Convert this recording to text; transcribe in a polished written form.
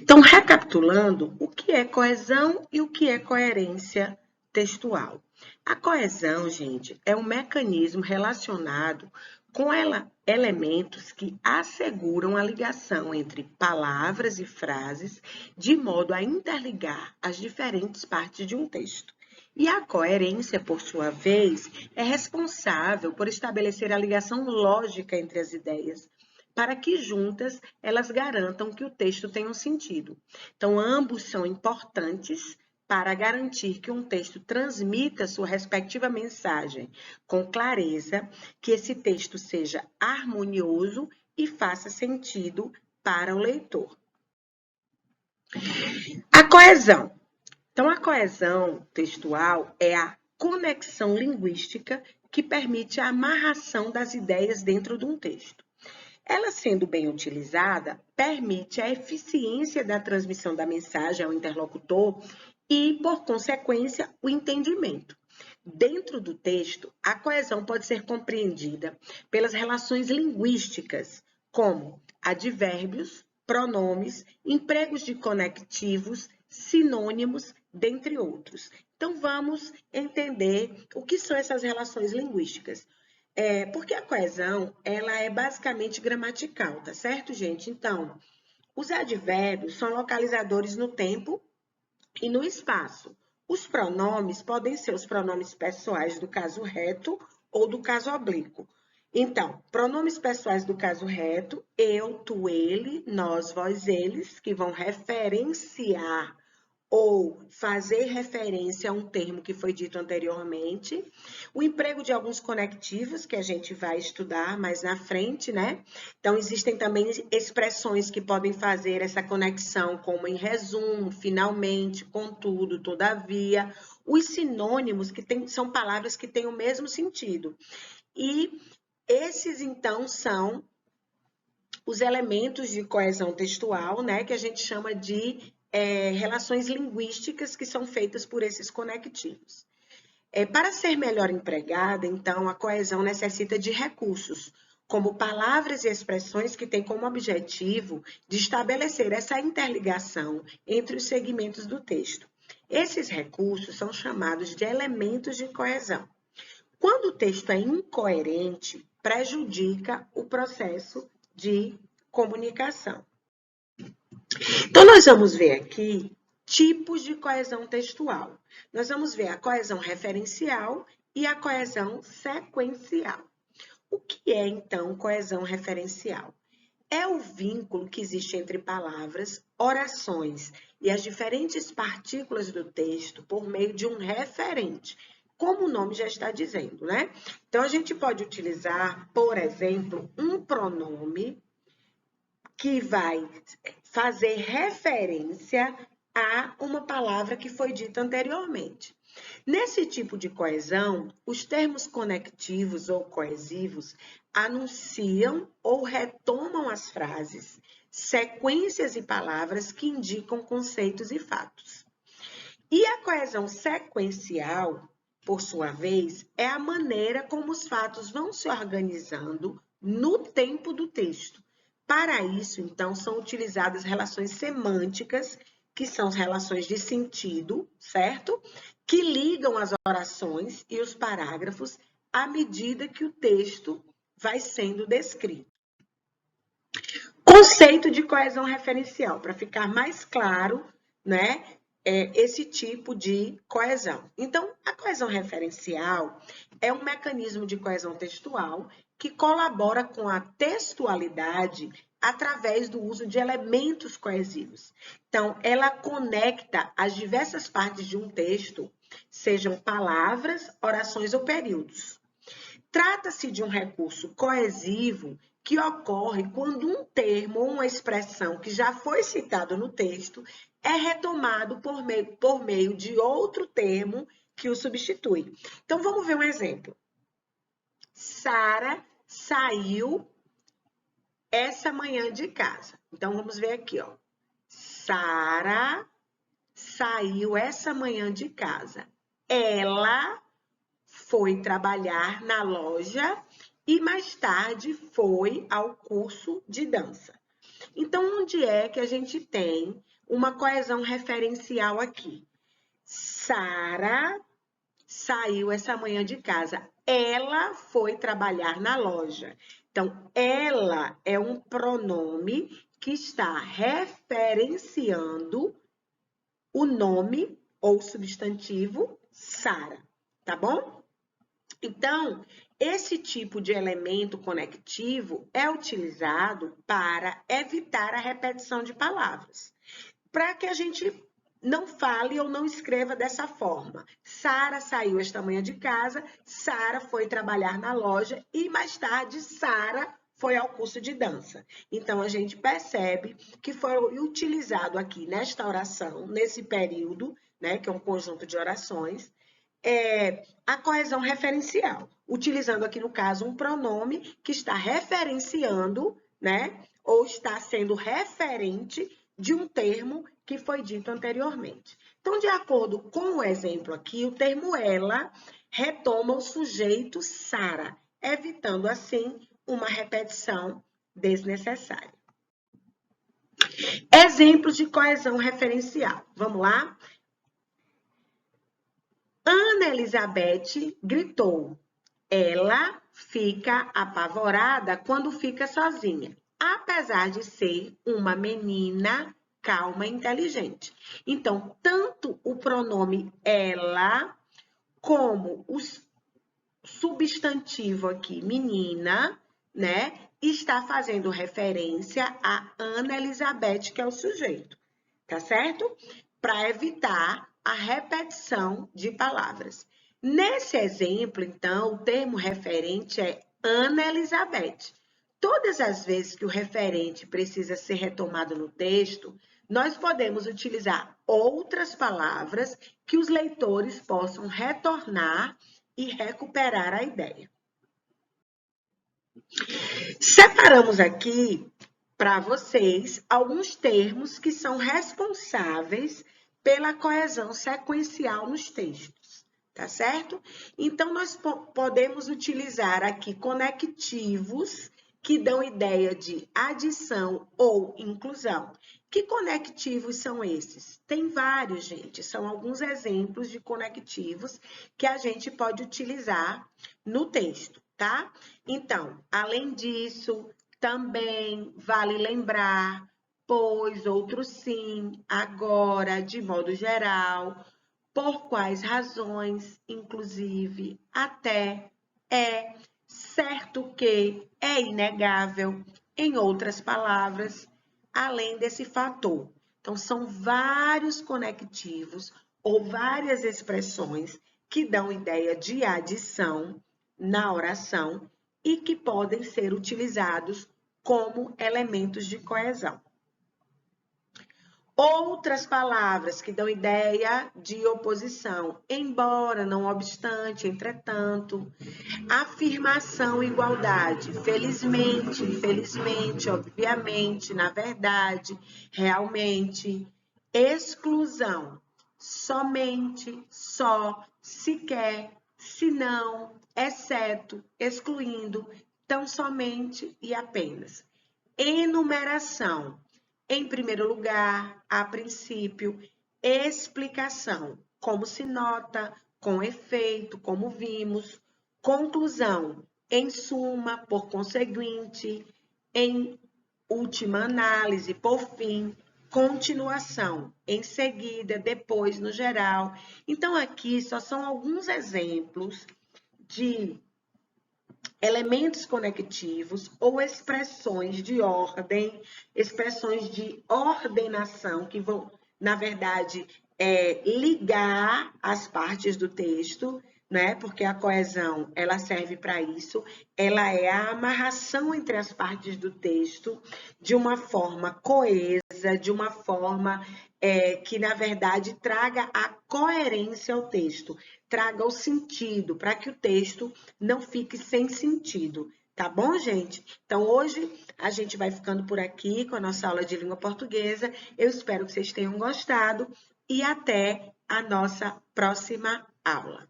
Então, recapitulando, o que é coesão e o que é coerência textual? A coesão, gente, é um mecanismo relacionado com elementos que asseguram a ligação entre palavras e frases, de modo a interligar as diferentes partes de um texto. E a coerência, por sua vez, é responsável por estabelecer a ligação lógica entre as ideias, para que juntas elas garantam que o texto tenha um sentido. Então, ambos são importantes para garantir que um texto transmita sua respectiva mensagem com clareza, que esse texto seja harmonioso e faça sentido para o leitor. A coesão. Então, a coesão textual é a conexão linguística que permite a amarração das ideias dentro de um texto. Ela, sendo bem utilizada, permite a eficiência da transmissão da mensagem ao interlocutor e, por consequência, o entendimento. Dentro do texto, a coesão pode ser compreendida pelas relações linguísticas, como advérbios, pronomes, empregos de conectivos, sinônimos, dentre outros. Então, vamos entender o que são essas relações linguísticas. Porque a coesão, ela é basicamente gramatical, tá certo, gente? Então, os advérbios são localizadores no tempo e no espaço. Os pronomes podem ser os pronomes pessoais do caso reto ou do caso oblíquo. Então, pronomes pessoais do caso reto, eu, tu, ele, nós, vós, eles, que vão referenciar ou fazer referência a um termo que foi dito anteriormente, o emprego de alguns conectivos, que a gente vai estudar mais na frente, né? Então, existem também expressões que podem fazer essa conexão, como em resumo, finalmente, contudo, todavia. Os sinônimos, são palavras que têm o mesmo sentido. E esses, então, são os elementos de coesão textual, né? Que a gente chama de relações linguísticas que são feitas por esses conectivos. Para ser melhor empregada, então, a coesão necessita de recursos, como palavras e expressões que têm como objetivo de estabelecer essa interligação entre os segmentos do texto. Esses recursos são chamados de elementos de coesão. Quando o texto é incoerente, prejudica o processo de comunicação. Então, nós vamos ver aqui tipos de coesão textual. Nós vamos ver a coesão referencial e a coesão sequencial. O que é, então, coesão referencial? É o vínculo que existe entre palavras, orações e as diferentes partículas do texto por meio de um referente, como o nome já está dizendo, né? Então, a gente pode utilizar, por exemplo, um pronome que vai fazer referência a uma palavra que foi dita anteriormente. Nesse tipo de coesão, os termos conectivos ou coesivos anunciam ou retomam as frases, sequências e palavras que indicam conceitos e fatos. E a coesão sequencial, por sua vez, é a maneira como os fatos vão se organizando no tempo do texto. Para isso, então, são utilizadas relações semânticas, que são as relações de sentido, certo? Que ligam as orações e os parágrafos à medida que o texto vai sendo descrito. Conceito de coesão referencial, para ficar mais claro, né? Esse tipo de coesão. Então, a coesão referencial é um mecanismo de coesão textual que colabora com a textualidade através do uso de elementos coesivos. Então, ela conecta as diversas partes de um texto, sejam palavras, orações ou períodos. Trata-se de um recurso coesivo que ocorre quando um termo ou uma expressão que já foi citado no texto é retomado por meio de outro termo que o substitui. Então, vamos ver um exemplo. Sara saiu essa manhã de casa. Então, vamos ver aqui, ó. Sara saiu essa manhã de casa. Ela foi trabalhar na loja e mais tarde foi ao curso de dança. Então, onde é que a gente tem uma coesão referencial aqui? Sara saiu essa manhã de casa. Ela foi trabalhar na loja. Então, ela é um pronome que está referenciando o nome ou substantivo Sara, tá bom? Então, esse tipo de elemento conectivo é utilizado para evitar a repetição de palavras, para que a gente não fale ou não escreva dessa forma. Sara saiu esta manhã de casa, Sara foi trabalhar na loja e mais tarde Sara foi ao curso de dança. Então, a gente percebe que foi utilizado aqui nesta oração, nesse período, né, que é um conjunto de orações, a coesão referencial, utilizando aqui, no caso, um pronome que está referenciando, né, ou está sendo referente de um termo que foi dito anteriormente. Então, de acordo com o exemplo aqui, o termo ela retoma o sujeito Sara, evitando, assim, uma repetição desnecessária. Exemplos de coesão referencial. Vamos lá? Ana Elizabeth gritou. Ela fica apavorada quando fica sozinha, apesar de ser uma menina calma e inteligente. Então, tanto o pronome ela, como o substantivo aqui, menina, né, está fazendo referência a Ana Elizabeth, que é o sujeito, tá certo? Para evitar a repetição de palavras. Nesse exemplo, então, o termo referente é Ana Elizabeth. Todas as vezes que o referente precisa ser retomado no texto, nós podemos utilizar outras palavras que os leitores possam retornar e recuperar a ideia. Separamos aqui para vocês alguns termos que são responsáveis pela coesão sequencial nos textos, tá certo? Então, nós podemos utilizar aqui conectivos que dão ideia de adição ou inclusão. Que conectivos são esses? Tem vários, gente. São alguns exemplos de conectivos que a gente pode utilizar no texto, tá? Então, além disso, também vale lembrar, pois, outro sim, agora, de modo geral, por quais razões, inclusive, até, é, certo que, é inegável, em outras palavras, além desse fator. Então, são vários conectivos ou várias expressões que dão ideia de adição na oração e que podem ser utilizados como elementos de coesão. Outras palavras que dão ideia de oposição, embora, não obstante, entretanto, afirmação, igualdade, felizmente, infelizmente, obviamente, na verdade, realmente, exclusão, somente, só, sequer, se não, exceto, excluindo, tão somente e apenas. Enumeração. Em primeiro lugar, a princípio, explicação, como se nota, com efeito, como vimos. Conclusão, em suma, por conseguinte, em última análise, por fim. Continuação, em seguida, depois, no geral. Então, aqui só são alguns exemplos de elementos conectivos ou expressões de ordem, expressões de ordenação que vão, na verdade, ligar as partes do texto, né? Porque a coesão, ela serve para isso, ela é a amarração entre as partes do texto de uma forma coesa, de uma forma que, na verdade, traga a coerência ao texto, traga o sentido, para que o texto não fique sem sentido. Tá bom, gente? Então, hoje a gente vai ficando por aqui com a nossa aula de língua portuguesa. Eu espero que vocês tenham gostado e até a nossa próxima aula.